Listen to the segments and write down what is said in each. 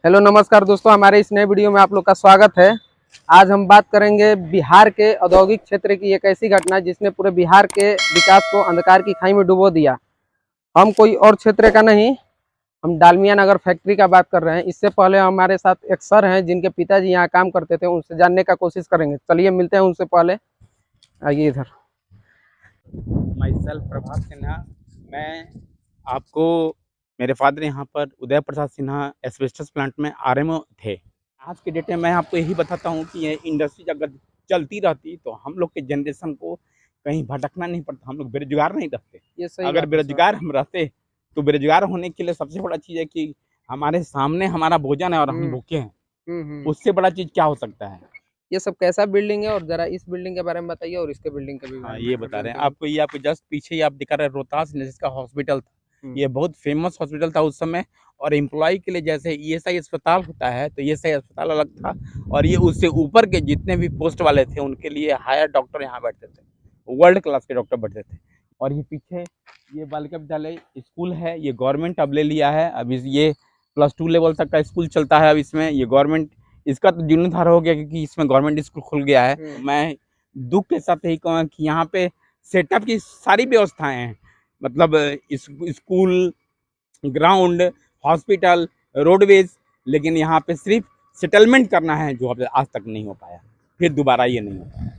Hello नमस्कार दोस्तों, हमारे इस नए वीडियो में आप लोग का स्वागत है। आज हम बात करेंगे बिहार के औद्योगिक क्षेत्र की एक ऐसी घटना जिसने पूरे बिहार के विकास को अंधकार की खाई में डुबो दिया। हम कोई और क्षेत्र का नहीं, हम डालमिया नगर फैक्ट्री का बात कर रहे हैं। इससे पहले हमारे साथ एक सर हैं जिनके पिताजी यहाँ काम करते थे, उनसे जानने का कोशिश करेंगे। चलिए मिलते हैं उनसे। पहले आइए इधर। माई सेल्फ प्रभात सिन्हा। मैं आपको मेरे फादर यहाँ पर उदय प्रसाद सिन्हा एस्बेस्टस प्लांट में आरएमओ थे। आज के डेट में मैं आपको यही बताता हूँ कि ये इंडस्ट्री अगर चलती रहती तो हम लोग के जनरेशन को कहीं भटकना नहीं पड़ता, हम लोग बेरोजगार नहीं रहते। ये सही अगर बात है सर। बेरोजगार हम रहते तो बेरोजगार होने के लिए सबसे बड़ा चीज़ है कि हमारे सामने हमारा भोजन है और हम भूखे हैं। उससे बड़ा चीज़ क्या हो सकता है? ये सब कैसा बिल्डिंग है और जरा इस बिल्डिंग के बारे में बताइए और इसके बिल्डिंग के भी हाँ, बारे ये में बता रहे हैं बताइए। आपको। ये आपको जस्ट पीछे ही आप दिखा रहे हैं रोहतास जिसका हॉस्पिटल था। ये हम्म। बहुत फेमस हॉस्पिटल था उस समय। और एम्प्लॉय के लिए जैसे ईएसआई अस्पताल होता है तो ईएसआई अस्पताल अलग था। और ये उससे ऊपर के जितने भी पोस्ट वाले थे उनके लिए हायर डॉक्टर यहाँ बैठते थे, वर्ल्ड क्लास के डॉक्टर बैठते थे। और ये पीछे ये बालिका विद्यालय स्कूल है, ये गवर्नमेंट अब ले लिया है। अब ये +2 लेवल तक का स्कूल चलता है अब इसमें। ये गवर्नमेंट, इसका तो जीर्णोद्धार हो गया क्योंकि इसमें गवर्नमेंट स्कूल खुल गया है। मैं दुख के साथ यही कहूँगा कि यहाँ पे सेटअप की सारी व्यवस्थाएं हैं, मतलब स्कूल, ग्राउंड, हॉस्पिटल, रोडवेज, लेकिन यहाँ पे सिर्फ सेटलमेंट करना है जो अब आज तक नहीं हो पाया, फिर दोबारा ये नहीं हो पाया।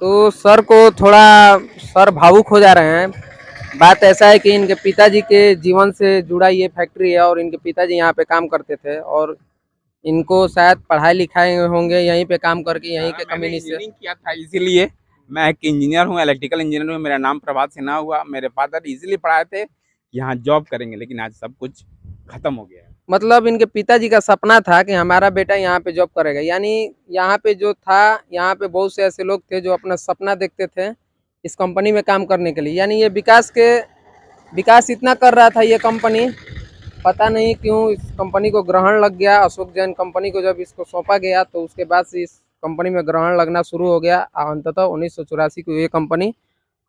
तो सर को थोड़ा सर भावुक हो जा रहे हैं। बात ऐसा है कि इनके पिताजी के जीवन से जुड़ा ये फैक्ट्री है और इनके पिताजी यहाँ पे काम करते थे और इनको शायद पढ़ाई लिखाई होंगे यहीं पे काम करके, यहीं के मैंने कम्युनिस्ट से। इंजीनियरिंग किया था, इसीलिए मैं एक इंजीनियर हूँ, इलेक्ट्रिकल इंजीनियर हूँ। मेरा नाम प्रभात सिन्हा हुआ। मेरे फादर इजीली पढ़ाए थे यहाँ जॉब करेंगे, लेकिन आज सब कुछ खत्म हो गया है। मतलब इनके पिताजी का सपना था कि हमारा बेटा यहाँ पे जॉब करेगा। यानी यहाँ पे जो था, यहाँ पे बहुत से ऐसे लोग थे जो अपना सपना देखते थे इस कंपनी में काम करने के लिए। यानी ये विकास इतना कर रहा था ये कंपनी, पता नहीं क्यों इस कंपनी को ग्रहण लग गया। अशोक जैन कंपनी को जब इसको सौंपा गया तो उसके बाद से इस कंपनी में ग्रहण लगना शुरू हो गया। अंततः 1984 को ये कंपनी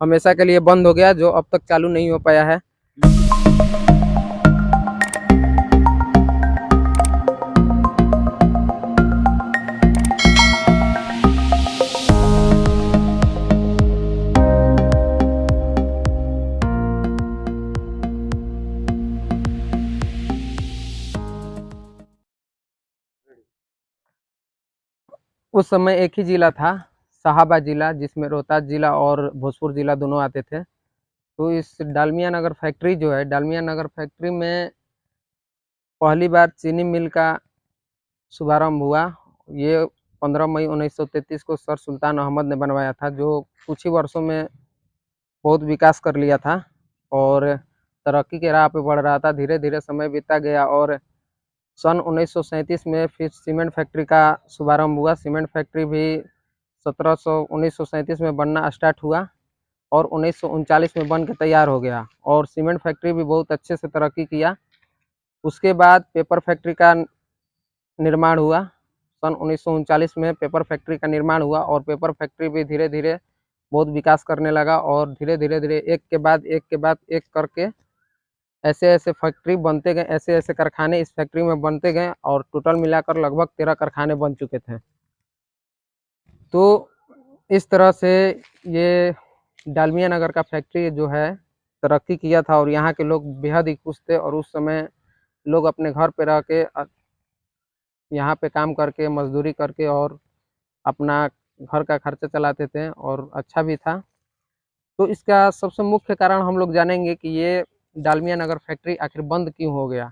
हमेशा के लिए बंद हो गया, जो अब तक चालू नहीं हो पाया है। उस समय एक ही जिला था, शाहाबाद जिला, जिसमें रोहतास जिला और भोजपुर जिला दोनों आते थे। तो इस डालमिया नगर फैक्ट्री जो है, डालमिया नगर फैक्ट्री में पहली बार चीनी मिल का शुभारंभ हुआ। ये 15 मई 1933 को सर सुल्तान अहमद ने बनवाया था, जो कुछ ही वर्षों में बहुत विकास कर लिया था और तरक्की के राह पे बढ़ रहा था। धीरे धीरे समय बीता गया और सन 1937 में फिर सीमेंट फैक्ट्री का शुभारंभ हुआ। सीमेंट फैक्ट्री भी 1937 में बनना स्टार्ट हुआ और 1939 में बन के तैयार हो गया और सीमेंट फैक्ट्री भी बहुत अच्छे से तरक्की किया। उसके बाद पेपर फैक्ट्री का निर्माण हुआ। सन 1939 में पेपर फैक्ट्री का निर्माण हुआ और पेपर फैक्ट्री भी धीरे धीरे बहुत विकास करने लगा और धीरे धीरे धीरे एक के बाद एक करके ऐसे ऐसे फैक्ट्री बनते गए, ऐसे ऐसे कारखाने इस फैक्ट्री में बनते गए और टोटल मिलाकर लगभग 13 कारखाने बन चुके थे। तो इस तरह से ये डालमिया नगर का फैक्ट्री जो है तरक्की किया था और यहाँ के लोग बेहद ही खुश थे। और उस समय लोग अपने घर पे रह के यहाँ पे काम करके, मजदूरी करके और अपना घर का खर्चा चलाते थे और अच्छा भी था। तो इसका सबसे मुख्य कारण हम लोग जानेंगे कि ये डालमिया नगर फैक्ट्री आखिर बंद क्यों हो गया।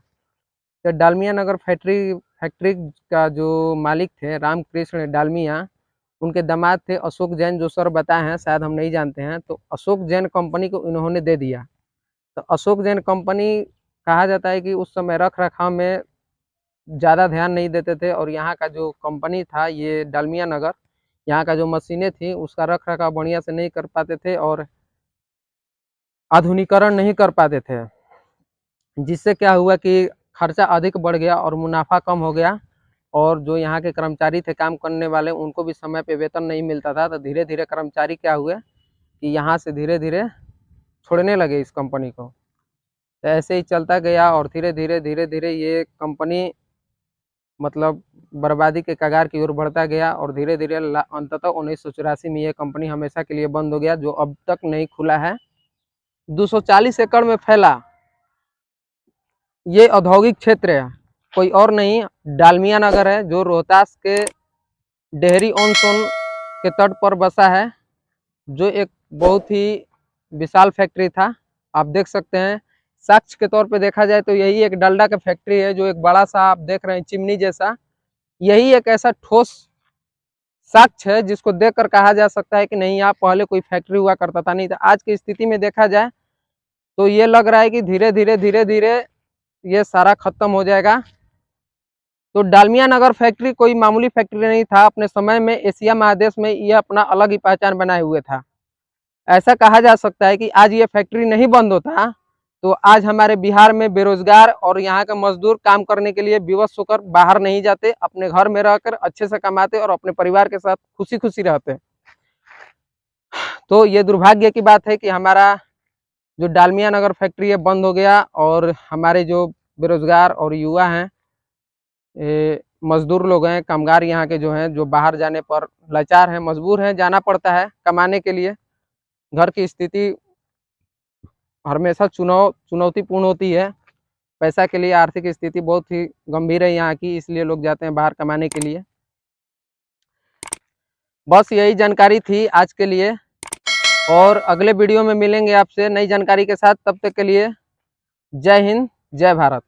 तो डालमिया नगर फैक्ट्री फैक्ट्री का जो मालिक थे रामकृष्ण डालमिया, उनके दामाद थे अशोक जैन, जो सर बताए हैं, शायद हम नहीं जानते हैं। तो अशोक जैन कंपनी को इन्होंने दे दिया। तो अशोक जैन कंपनी, कहा जाता है कि उस समय रख रखाव में ज़्यादा ध्यान नहीं देते थे और यहाँ का जो कंपनी था ये डालमिया नगर, यहाँ का जो मशीनें थी उसका रख रखाव बढ़िया से नहीं कर पाते थे और आधुनिकीकरण नहीं कर पाते थे, जिससे क्या हुआ कि खर्चा अधिक बढ़ गया और मुनाफा कम हो गया। और जो यहाँ के कर्मचारी थे काम करने वाले, उनको भी समय पे वेतन नहीं मिलता था। तो धीरे धीरे कर्मचारी क्या हुए कि यहाँ से धीरे धीरे छोड़ने लगे इस कंपनी को। तो ऐसे ही चलता गया और धीरे धीरे ये कंपनी मतलब बर्बादी के कगार की ओर बढ़ता गया और धीरे धीरे अंततः 1984 में ये कंपनी हमेशा के लिए बंद हो गया, जो अब तक नहीं खुला है। 240 एकड़ में फैला ये औद्योगिक क्षेत्र है, कोई और नहीं डालमिया नगर है, जो रोहतास के डेहरी ऑन सोन के तट पर बसा है, जो एक बहुत ही विशाल फैक्ट्री था। आप देख सकते हैं, साक्ष्य के तौर पे देखा जाए तो यही एक डलडा का फैक्ट्री है, जो एक बड़ा सा आप देख रहे हैं चिमनी जैसा। यही एक ऐसा ठोस साक्ष्य है जिसको देखकर कहा जा सकता है कि नहीं यहाँ पहले कोई फैक्ट्री हुआ करता था। नहीं तो आज की स्थिति में देखा जाए तो ये लग रहा है कि धीरे धीरे ये सारा खत्म हो जाएगा। तो डालमिया नगर फैक्ट्री कोई मामूली फैक्ट्री नहीं था, अपने समय में एशिया महादेश में यह अपना अलग ही पहचान बनाए हुए था। ऐसा कहा जा सकता है कि आज ये फैक्ट्री नहीं बंद होता तो आज हमारे बिहार में बेरोजगार और यहाँ के मजदूर काम करने के लिए विवश होकर बाहर नहीं जाते, अपने घर में रहकर अच्छे से कमाते और अपने परिवार के साथ खुशी खुशी रहते। तो ये दुर्भाग्य की बात है कि हमारा जो डालमिया नगर फैक्ट्री है बंद हो गया और हमारे जो बेरोजगार और युवा हैं, मजदूर लोग हैं, कामगार यहाँ के जो हैं, जो बाहर जाने पर लाचार हैं, मजबूर हैं, जाना पड़ता है कमाने के लिए। घर की स्थिति हमेशा चुनौतीपूर्ण होती है, पैसा के लिए आर्थिक स्थिति बहुत ही गंभीर है यहाँ की, इसलिए लोग जाते हैं बाहर कमाने के लिए। बस यही जानकारी थी आज के लिए और अगले वीडियो में मिलेंगे आपसे नई जानकारी के साथ। तब तक के लिए जय हिंद, जय भारत।